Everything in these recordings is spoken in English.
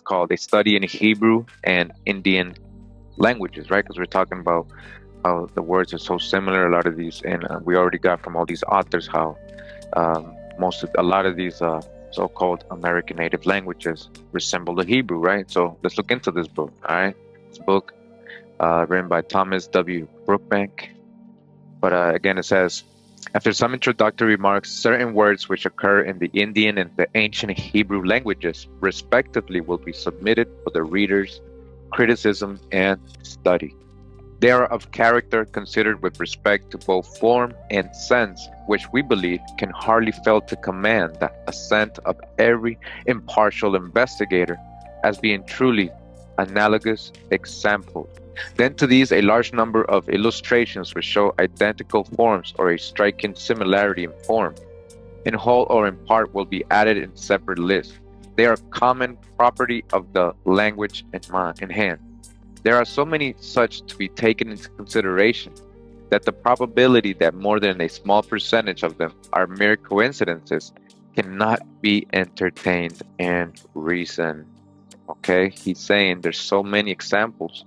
called A Study in Hebrew and Indian Languages, right? Because we're talking about how the words are so similar. A lot of these, and we already got from all these authors how a lot of these so-called American native languages resemble the Hebrew, right? So let's look into this book. All right, this book written by Thomas W. Brookbank. But again, it says, after some introductory remarks, certain words which occur in the Indian and the ancient Hebrew languages, respectively, will be submitted for the reader's criticism and study. They are of character considered with respect to both form and sense, which we believe can hardly fail to command the assent of every impartial investigator as being truly analogous examples. Then to these a large number of illustrations which show identical forms or a striking similarity in form, in whole or in part, will be added in separate lists. They are common property of the language in hand. There are so many such to be taken into consideration that the probability that more than a small percentage of them are mere coincidences cannot be entertained in reason. Okay, he's saying there's so many examples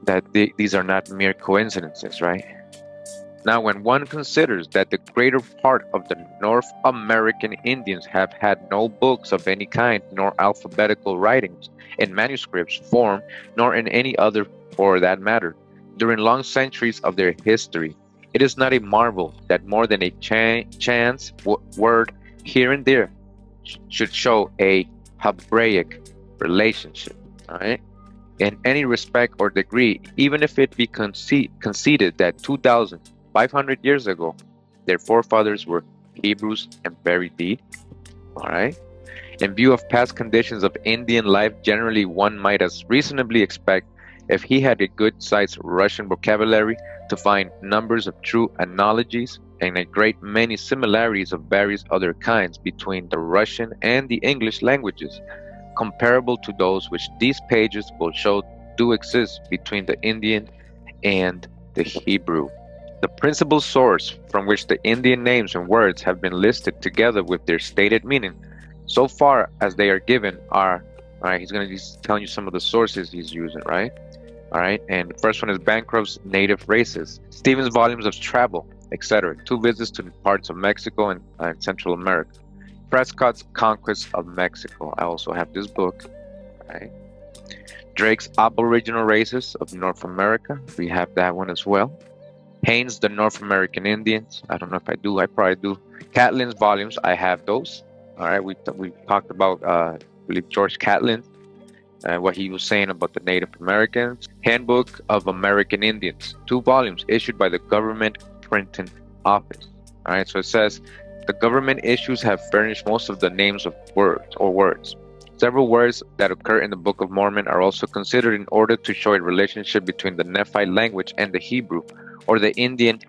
that these are not mere coincidences, right? Now, when one considers that the greater part of the North American Indians have had no books of any kind, nor alphabetical writings in manuscripts form, nor in any other for that matter, during long centuries of their history, it is not a marvel that more than a chance word here and there should show a Hebraic relationship, all right? In any respect or degree, even if it be conceded that 2,500 years ago, their forefathers were Hebrews and very deed, all right? In view of past conditions of Indian life, generally one might as reasonably expect, if he had a good-sized Russian vocabulary, to find numbers of true analogies and a great many similarities of various other kinds between the Russian and the English languages, comparable to those which these pages will show do exist between the Indian and the Hebrew. The principal source from which the Indian names and words have been listed together with their stated meaning, so far as they are given, are, all right, he's going to be telling you some of the sources he's using, right? All right, and the first one is Bancroft's Native Races, Stevens' volumes of travel, etc., 2 visits to parts of Mexico and Central America, Prescott's Conquest of Mexico. I also have this book, right? Drake's Aboriginal Races of North America. We have that one as well. Haynes, The North American Indians. I don't know if I do. I probably do. Catlin's volumes. I have those. All right. We talked about, I believe, George Catlin, what he was saying about the Native Americans. Handbook of American Indians. 2 volumes issued by the Government Printing Office. All right. So it says, the government issues have furnished most of the names of words. Several words that occur in the Book of Mormon are also considered in order to show a relationship between the Nephite language and the Hebrew, or the Indian.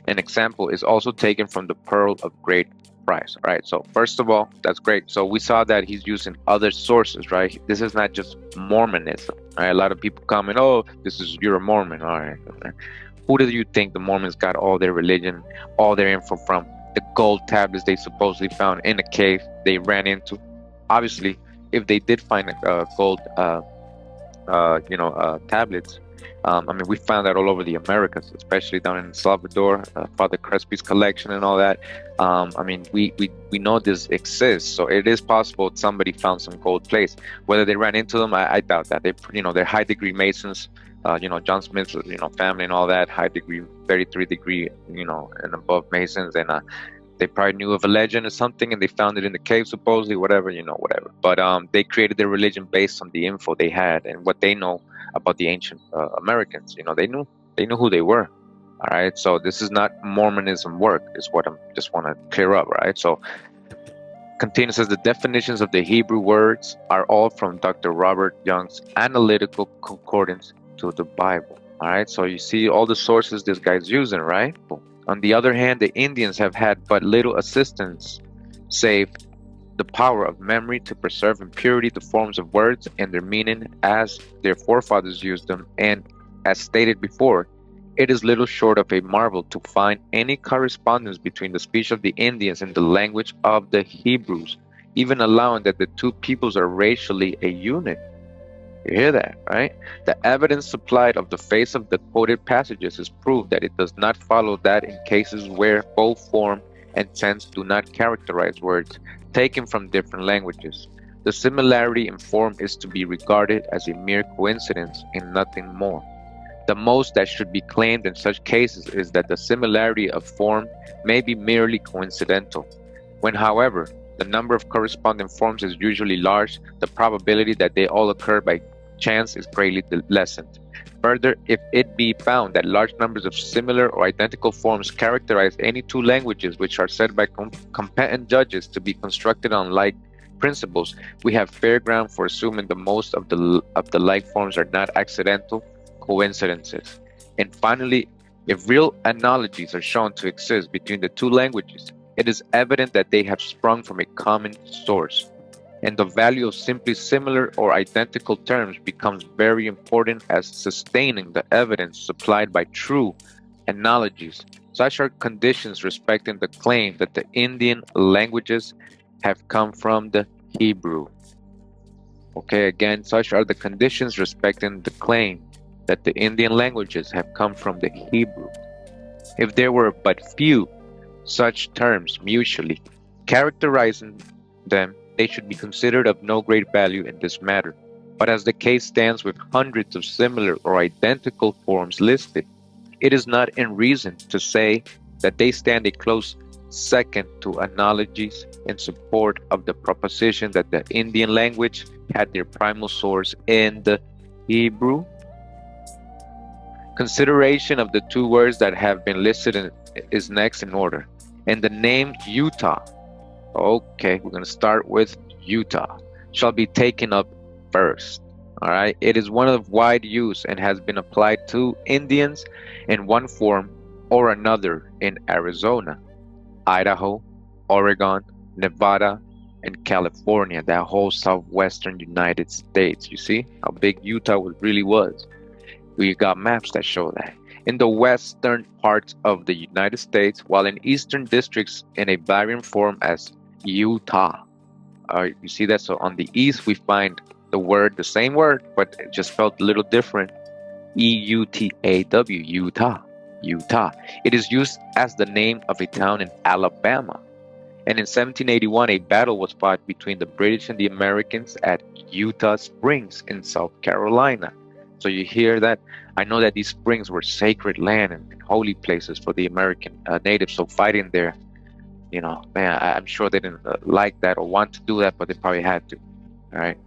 An example is also taken from the Pearl of Great Price. All right, so first of all, that's great. So we saw that he's using other sources, right? This is not just Mormonism. Right? A lot of people comment, oh, you're a Mormon. All right. Who do you think the Mormons got all their religion, all their info from? The gold tablets they supposedly found in a cave they ran into. Obviously, if they did find gold tablets, I mean, we found that all over the Americas, especially down in El Salvador, Father Crespi's collection and all that. I mean, we know this exists, so it is possible somebody found some gold plates. Whether they ran into them, I doubt that. They're high degree Masons. John Smith's, family and all that, high degree, 33 degree, and above Masons, and they probably knew of a legend or something, and they found it in the cave, supposedly, whatever. But they created their religion based on the info they had and what they know about the ancient Americans. They knew who they were. All right, so this is not Mormonism work, is what I just want to clear up, right? So continues, says the definitions of the Hebrew words are all from Dr. Robert Young's Analytical Concordance to the Bible. All right, so you see all the sources this guy's using, right? On the other hand, the Indians have had but little assistance, save the power of memory to preserve in purity the forms of words and their meaning as their forefathers used them. And as stated before, it is little short of a marvel to find any correspondence between the speech of the Indians and the language of the Hebrews. even allowing that the two peoples are racially a unit. You hear that, right? The evidence supplied of the face of the quoted passages is proof that it does not follow that in cases where both form and tense do not characterize words taken from different languages. The similarity in form is to be regarded as a mere coincidence and nothing more. The most that should be claimed in such cases is that the similarity of form may be merely coincidental. When, however, the number of corresponding forms is usually large, the probability that they all occur by chance is greatly lessened. Further, if it be found that large numbers of similar or identical forms characterize any two languages which are said by competent judges to be constructed on like principles, we have fair ground for assuming the most of the like forms are not accidental coincidences. And finally, if real analogies are shown to exist between the two languages, it is evident that they have sprung from a common source, and the value of simply similar or identical terms becomes very important as sustaining the evidence supplied by true analogies. Such are conditions respecting the claim that the Indian languages have come from the Hebrew. Okay, again, such are the conditions respecting the claim that the Indian languages have come from the Hebrew. If there were but few such terms mutually characterizing them, they should be considered of no great value in this matter. But as the case stands with hundreds of similar or identical forms listed, it is not in reason to say that they stand a close second to analogies in support of the proposition that the Indian language had their primal source in the Hebrew. Consideration of the two words that have been listed is next in order. And the name Utah, okay, we're going to start with Utah, shall be taken up first. All right, it is one of wide use and has been applied to Indians in one form or another in Arizona, Idaho, Oregon, Nevada, and California, that whole southwestern United States. You see how big Utah really was. We got maps that show that. In the western parts of the United States, while in eastern districts in a variant form as Utah. You see that? So on the east, we find the same word, but it just spelled a little different. Eutaw, Utah, Utah. It is used as the name of a town in Alabama. And in 1781, a battle was fought between the British and the Americans at Utah Springs in South Carolina. So you hear that? I know that these springs were sacred land and holy places for the American natives. So fighting there, man, I'm sure they didn't like that or want to do that, but they probably had to. All right.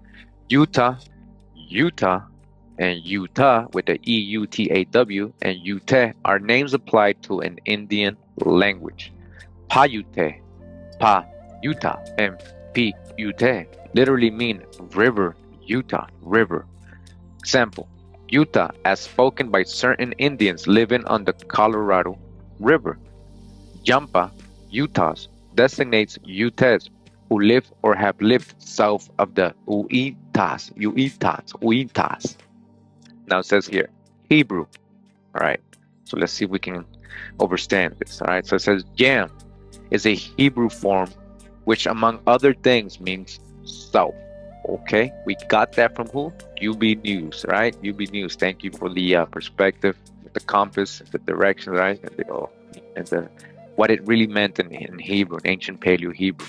Utah, and Utah with the Eutaw and Ute are names applied to an Indian language. Paiute, Utah, and Paiute literally mean river, Utah, river. Example, Utah as spoken by certain Indians living on the Colorado River. Yampa, Utahs, designates Utes who live or have lived south of the Uitas. Now it says here, Hebrew. All right, so let's see if we can understand this. All right, so it says Yam is a Hebrew form which among other things means south. Okay, we got that from who? UB News, right? UB News. Thank you for the perspective, the compass, the direction, right? And what it really meant in Hebrew, in ancient Paleo Hebrew.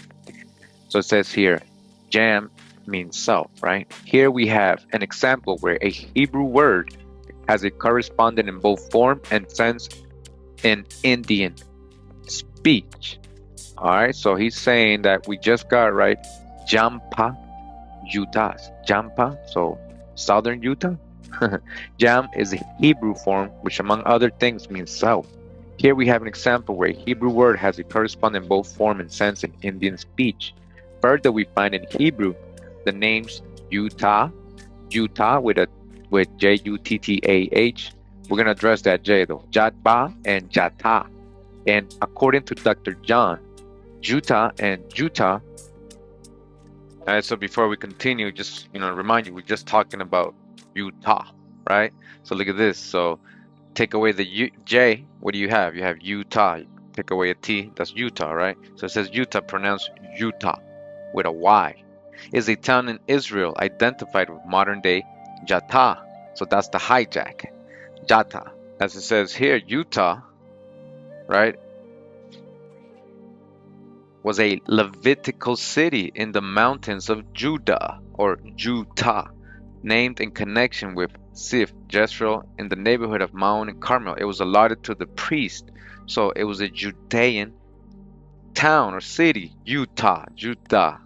So it says here, Jam means south, right? Here we have an example where a Hebrew word has a correspondent in both form and sense in Indian speech. All right, so he's saying that we just got right, Jampa, Utah, Jampa, so southern Utah. Jam is a Hebrew form, which among other things means south. Here we have an example where a Hebrew word has a correspondent both form and sense in Indian speech. Further, we find in Hebrew the names Utah with Juttah. We're going to address that J though. Jatba and Jata. And according to Dr. John, Jutah and Jutah. So before we continue, just remind you, we're just talking about Utah, right? So look at this. So take away the J. What do you have? You have Utah. Take away a T. That's Utah, right? So it says Utah, pronounced Utah. with a Y, is a town in Israel identified with modern-day Jata. So that's the hijack. Jata. As it says here, Utah, right, was a Levitical city in the mountains of Judah, or Jutah, named in connection with Sif, Jezreel, in the neighborhood of Mount and Carmel. It was allotted to the priest, so it was a Judean town or city, Utah, Judah,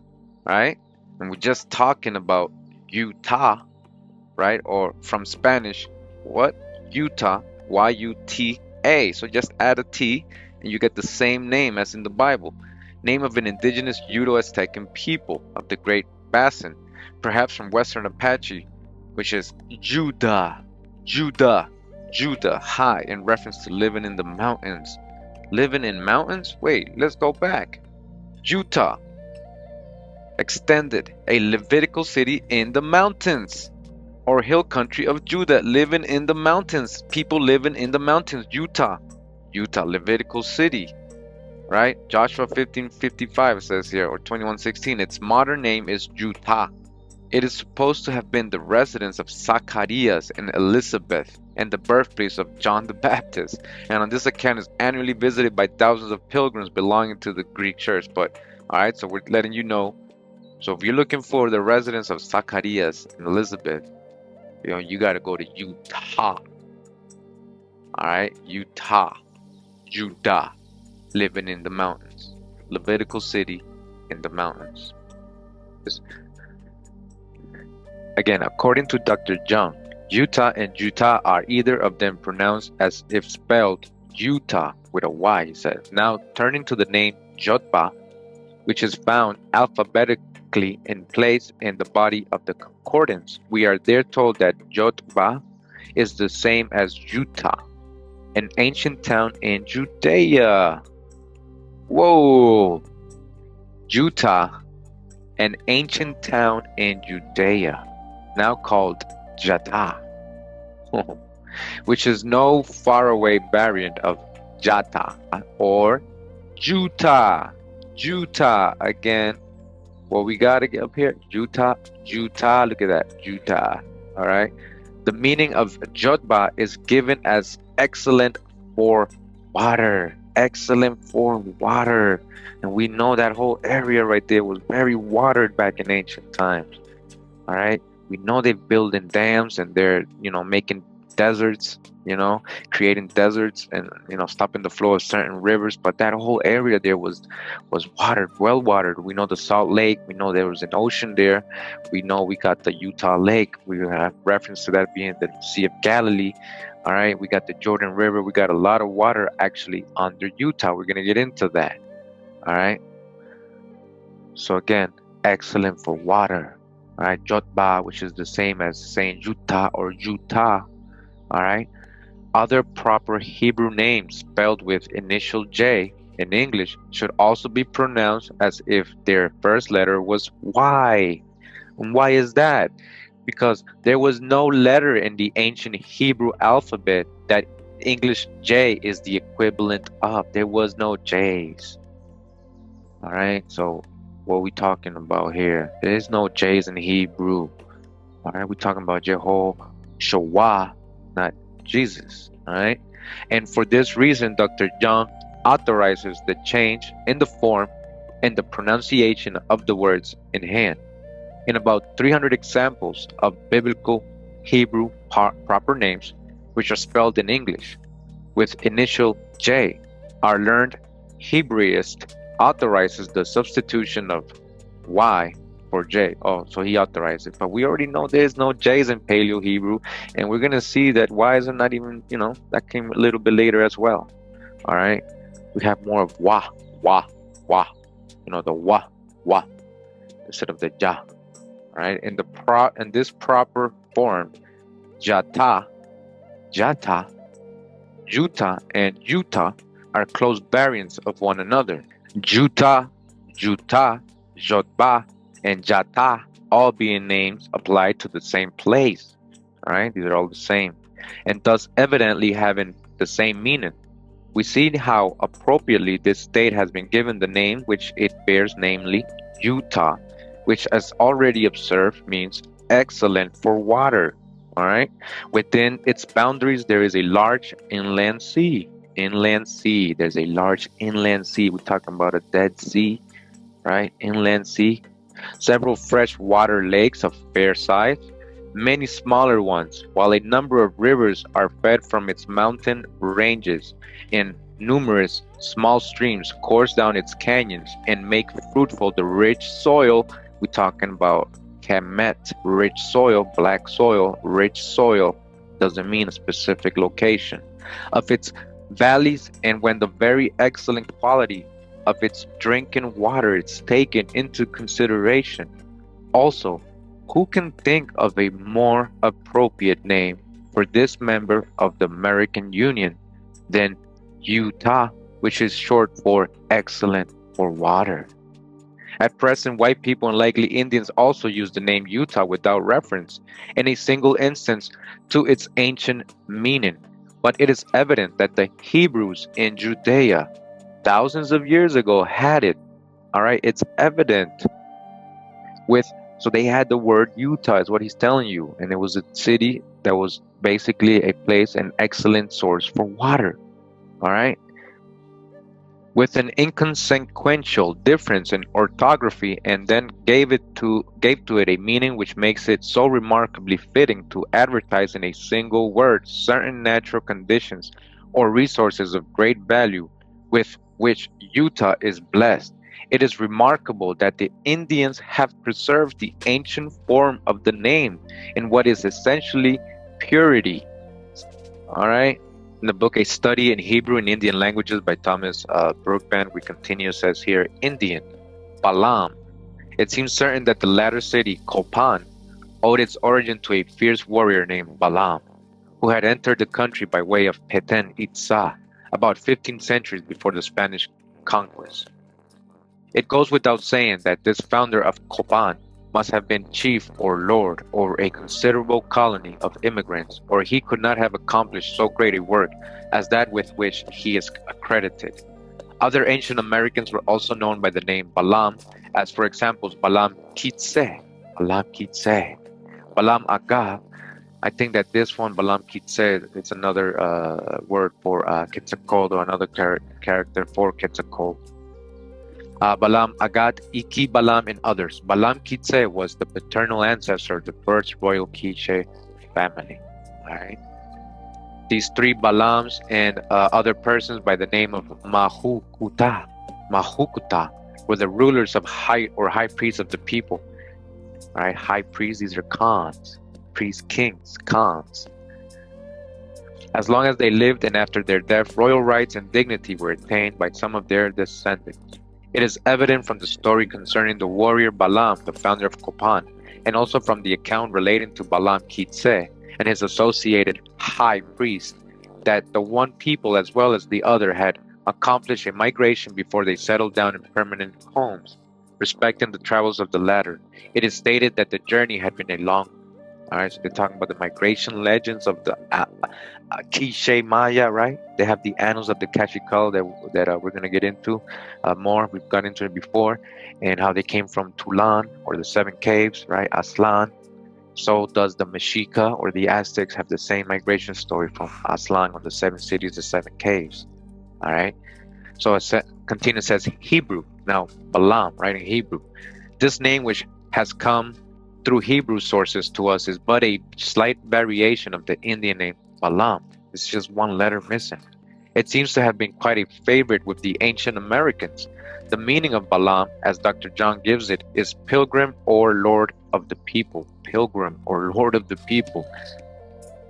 right? And we're just talking about Utah, right? Or from Spanish, what? Utah, Y-U-T-A. So just add a T and you get the same name as in the Bible. Name of an indigenous Uto-Aztecan people of the Great Basin, perhaps from Western Apache, which is Judah, Judah, Judah, high, in reference to living in the mountains. Living in mountains? Wait, let's go back. Utah, extended, a Levitical city in the mountains, or hill country of Judah, living in the mountains. People living in the mountains. Utah, Utah, Levitical city, right? Joshua 15:55 says here, or 21:16. Its modern name is Utah. It is supposed to have been the residence of Zacharias and Elizabeth, and the birthplace of John the Baptist, and on this account is annually visited by thousands of pilgrims belonging to the Greek church. But all right, so we're letting you know. So if you're looking for the residence of Zacharias and Elizabeth, you got to go to Utah. All right, Utah, Judah, living in the mountains, Levitical city in the mountains. Again, according to Dr. Jung, Utah and Jutah are either of them pronounced as if spelled Utah with a Y, he says. Now, turning to the name Jotba, which is found alphabetically in place in the body of the concordance, we are there told that Jotba is the same as Utah, an ancient town in Judea. Whoa! Utah, an ancient town in Judea, now called Jata, which is no faraway variant of Jata or Juta. Juta again. What we gotta get up here? Juta, Juta. Look at that, Juta. All right. The meaning of Jotba is given as excellent for water. Excellent for water, and we know that whole area right there was very watered back in ancient times. All right. We know they're building dams and they're, making deserts, creating deserts and, stopping the flow of certain rivers. But that whole area there was watered, well watered. We know the Salt Lake. We know there was an ocean there. We know we got the Utah Lake. We have reference to that being the Sea of Galilee. All right. We got the Jordan River. We got a lot of water actually under Utah. We're going to get into that. All right. So again, excellent for water. All right, Jotba, which is the same as saying Utah or Jutah. All right. Other proper Hebrew names spelled with initial J in English should also be pronounced as if their first letter was Y. And why is that? Because there was no letter in the ancient Hebrew alphabet that English J is the equivalent of. There was no J's. All right, so what are we talking about here? There is no J's in Hebrew. All right, we're talking about Jehovah, not Jesus. All right, and for this reason, Dr. Jung authorizes the change in the form and the pronunciation of the words in hand. In about 300 examples of biblical Hebrew proper names, which are spelled in English with initial J, our learned Hebraist authorizes the substitution of Y for J. Oh, so he authorized it. But we already know there's no J's in Paleo Hebrew, and we're going to see that Y's are not even, that came a little bit later as well. All right. We have more of Wa, Wa, Wa, the Wa, instead of the Ja. All right. In this proper form, Jata, Juta, and Utah are close variants of one another. Juta, Jotba, and Jata all being names applied to the same place. All right, these are all the same, and thus evidently having the same meaning. We see how appropriately this state has been given the name which it bears, namely Utah, which, as already observed, means excellent for water. All right. Within its boundaries, there is a large inland sea. Inland sea. There's a large inland sea. We're talking about a Dead Sea, right? Inland sea. Several freshwater lakes of fair size, many smaller ones, while a number of rivers are fed from its mountain ranges, and numerous small streams course down its canyons and make fruitful the rich soil. We're talking about Kemet, rich soil, black soil, rich soil doesn't mean a specific location of its valleys, and when the very excellent quality of its drinking water is taken into consideration. Also, who can think of a more appropriate name for this member of the American Union than Utah, which is short for excellent for water? At present, white people and likely Indians also use the name Utah without reference in a single instance to its ancient meaning. But it is evident that the Hebrews in Judea thousands of years ago had it. All right, it's evident with so they had the word Utah is what he's telling you, and it was a city that was basically a place, an excellent source for water. All right, with an inconsequential difference in orthography, and then gave to it a meaning which makes it so remarkably fitting to advertise in a single word certain natural conditions or resources of great value with which Utah is blessed. It is remarkable that the Indians have preserved the ancient form of the name in what is essentially purity. All right. In the book A Study in Hebrew and Indian Languages by Thomas Brookban, we continue, says here, Indian, Balam. It seems certain that the latter city, Copan, owed its origin to a fierce warrior named Balam, who had entered the country by way of Peten Itzá about 15 centuries before the Spanish conquest. It goes without saying that this founder of Copan must have been chief or lord over a considerable colony of immigrants, or he could not have accomplished so great a work as that with which he is accredited. Other ancient Americans were also known by the name Balam, as for example, Balam Kitse, Balam Aga. I think that this one, Balam Kitse, it's another word for Quetzalcoatl, or another character for Quetzalcoatl. Balam Agat, Iki Balam, and others. Balam Kitse was the paternal ancestor of the first royal Quiche family. All right. These three Balams and other persons by the name of Mahukuta were the rulers of high priests of the people. All right, high priests, these are khans, priests, kings, khans. As long as they lived, and after their death, royal rights and dignity were attained by some of their descendants. It is evident from the story concerning the warrior Balam, the founder of Copan, and also from the account relating to Balam Kitse and his associated high priest, that the one people as well as the other had accomplished a migration before they settled down in permanent homes. Respecting the travels of the latter, it is stated that the journey had been a long. All right, so they're talking about the migration legends of the Quiche Maya, right? They have the annals of the Cachicol that we're going to get into more. We've got into it before, and how they came from Tulan, or the seven caves, right? Aslan. So does the Mexica or the Aztecs have the same migration story from Aslan, or the seven cities, the seven caves. All right. So it continues, says Hebrew. Now, Balam, right, in Hebrew. This name, which has come through Hebrew sources to us, is but a slight variation of the Indian name Balam. It's just one letter missing. It seems to have been quite a favorite with the ancient Americans. The meaning of Balam, as Dr. John gives it, is pilgrim or lord of the people. Pilgrim or lord of the people,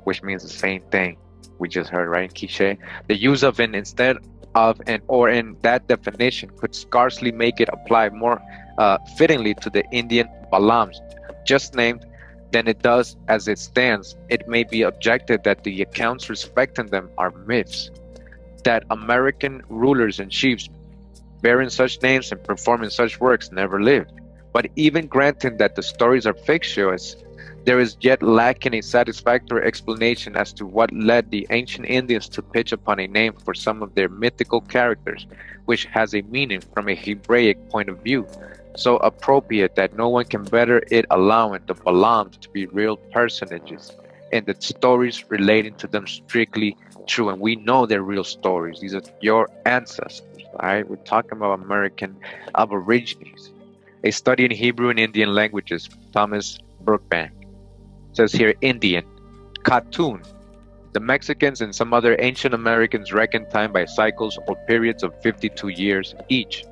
which means the same thing we just heard, right, in Quiche. The use of an instead of an or in that definition could scarcely make it apply more fittingly to the Indian Balams just named than it does as it stands. It may be objected that the accounts respecting them are myths, that American rulers and chiefs bearing such names and performing such works never lived. But even granting that the stories are fictitious, there is yet lacking a satisfactory explanation as to what led the ancient Indians to pitch upon a name for some of their mythical characters, which has a meaning from a Hebraic point of view, so appropriate that no one can better it, allowing the Balams to be real personages, and the stories relating to them strictly true. And we know they're real stories. These are your ancestors, all right? We're talking about American Aborigines. A study in Hebrew and Indian languages, Thomas Brookbank. Says here, Indian, Katun. The Mexicans and some other ancient Americans reckon time by cycles or periods of 52 years each.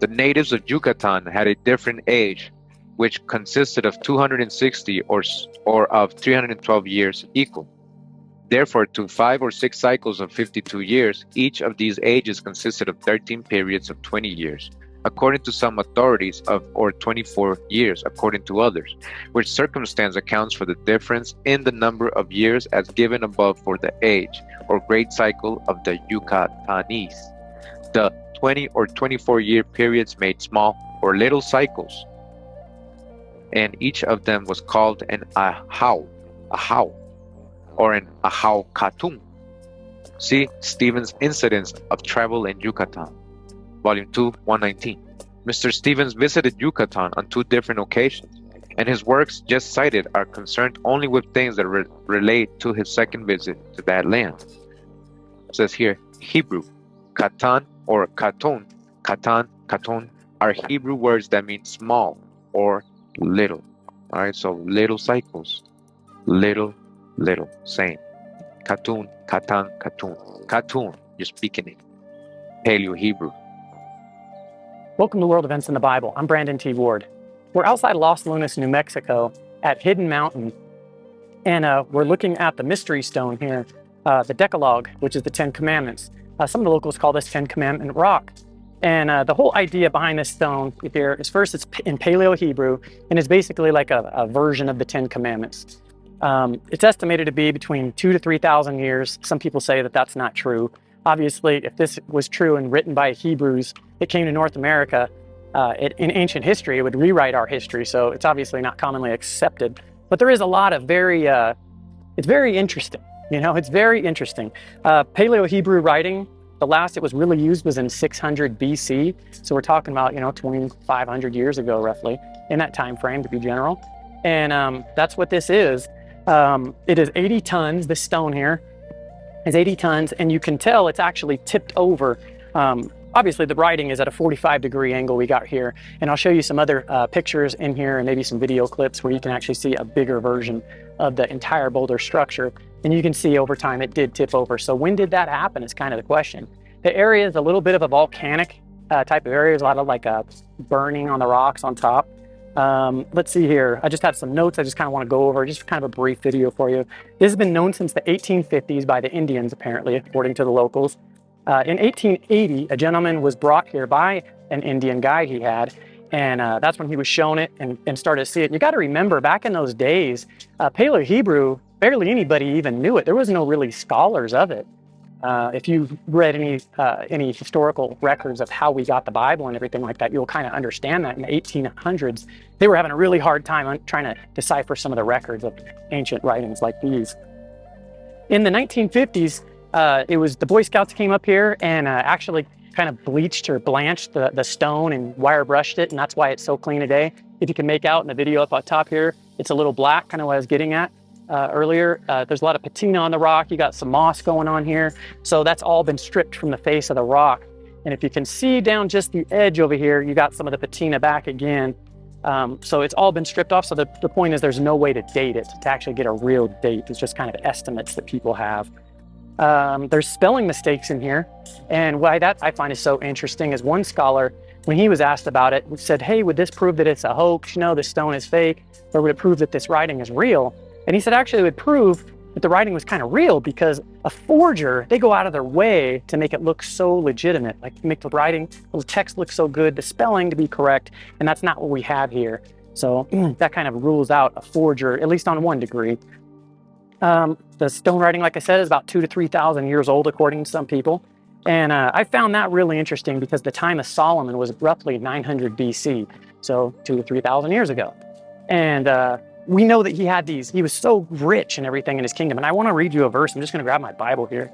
The natives of Yucatan had a different age, which consisted of 260 or of 312 years equal. Therefore, to 5 or 6 cycles of 52 years, each of these ages consisted of 13 periods of 20 years, according to some authorities, or 24 years, according to others, which circumstance accounts for the difference in the number of years as given above for the age, or great cycle of the Yucatanese. The 20 or 24-year periods made small or little cycles, and each of them was called an ahau, or an ahau katun. See Stevens' Incidents of Travel in Yucatan, Volume 2, 119. Mr. Stevens visited Yucatan on 2 different occasions, and his works just cited are concerned only with things that relate to his second visit to that land. It says here, Hebrew, katan or katon, katon are Hebrew words that mean small or little. All right, so little cycles, little, same. Katun, katun, you're speaking it. Paleo-Hebrew. Welcome to World Events in the Bible. I'm Brandon T. Ward. We're outside Los Lunas, New Mexico at Hidden Mountain, and we're looking at the mystery stone here, the Decalogue, which is the Ten Commandments. Some of the locals call this Ten Commandment Rock. And the whole idea behind this stone here is, first, it's in Paleo-Hebrew, and it's basically like a version of the Ten Commandments. It's estimated to be between 2,000 to 3,000 years. Some people say that that's not true. Obviously, if this was true and written by Hebrews, it came to North America in ancient history, it would rewrite our history, so it's obviously not commonly accepted. But there is a lot of it's very interesting, it's very interesting. Paleo-Hebrew writing, the last it was really used was in 600 BC, so we're talking about, 2,500 years ago, roughly, in that time frame, to be general. And that's what this is. It is 80 tons, this stone here is 80 tons, and you can tell it's actually tipped over. Obviously, the writing is at a 45-degree angle we got here, and I'll show you some other pictures in here and maybe some video clips where you can actually see a bigger version of the entire boulder structure. And you can see over time it did tip over. So when did that happen is kind of the question. The area is a little bit of a volcanic type of area. There's a lot of like burning on the rocks on top. Let's see here. I just have some notes I just kind of want to go over, just kind of a brief video for you. This has been known since the 1850s by the Indians, apparently, according to the locals. In 1880, a gentleman was brought here by an Indian guide he had, and that's when he was shown it and started to see it. And you got to remember, back in those days, Paleo-Hebrew, barely anybody even knew it. There was no really scholars of it. If you've read any historical records of how we got the Bible and everything like that, you'll kind of understand that in the 1800s, they were having a really hard time trying to decipher some of the records of ancient writings like these. In the 1950s, it was the Boy Scouts came up here and actually kind of bleached or blanched the stone and wire brushed it, and that's why it's so clean today. If you can make out in the video up on top here, it's a little black, kind of what I was getting at earlier. There's a lot of patina on the rock. You got some moss going on here. So that's all been stripped from the face of the rock. And if you can see down just the edge over here, you got some of the patina back again. So it's all been stripped off. So the point is there's no way to date it, to actually get a real date. It's just kind of estimates that people have. There's spelling mistakes in here. And why that I find is so interesting is one scholar, when he was asked about it, said, hey, would this prove that it's a hoax? This stone is fake, or would it prove that this writing is real? And he said, actually, it would prove that the writing was kind of real, because a forger, they go out of their way to make it look so legitimate, like make the writing, the text look so good, the spelling to be correct, and that's not what we have here. So that kind of rules out a forger, at least on one degree. The stone writing, like I said, is about 2,000 to 3,000 years old, according to some people. And I found that really interesting because the time of Solomon was roughly 900 BC, so 2,000 to 3,000 years ago. And we know that he was so rich and everything in his kingdom. And I want to read you a verse. I'm just going to grab my Bible here.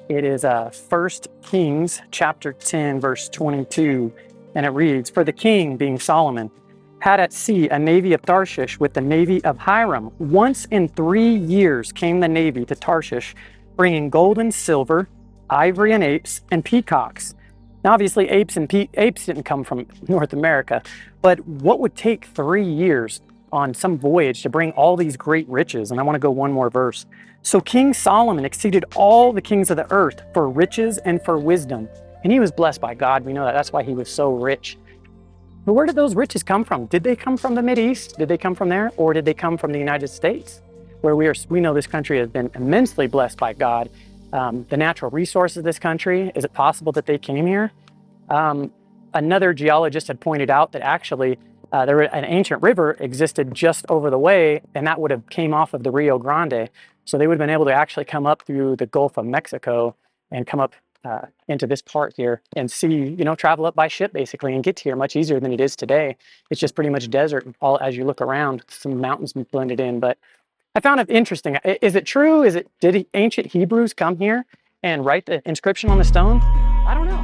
It is 1 Kings chapter 10, verse 22. And it reads, "For the king, being Solomon, had at sea a navy of Tarshish with the navy of Hiram. Once in 3 years came the navy to Tarshish, bringing gold and silver, ivory and apes, and peacocks." Now, obviously, apes didn't come from North America, but what would take 3 years on some voyage to bring all these great riches? And I want to go one more verse. "So King Solomon exceeded all the kings of the earth for riches and for wisdom." And he was blessed by God. We know that. That's why he was so rich. But where did those riches come from? Did they come from the Mideast? Did they come from there? Or did they come from the United States, where we know this country has been immensely blessed by God? The natural resources of this country, is it possible that they came here? Another geologist had pointed out that actually an ancient river existed just over the way, and that would have came off of the Rio Grande. So they would have been able to actually come up through the Gulf of Mexico and come up into this part here and see, travel up by ship basically and get to here much easier than it is today. It's just pretty much desert all as you look around, some mountains blended in. But I found it interesting. Is it true? Did ancient Hebrews come here and write the inscription on the stone? I don't know.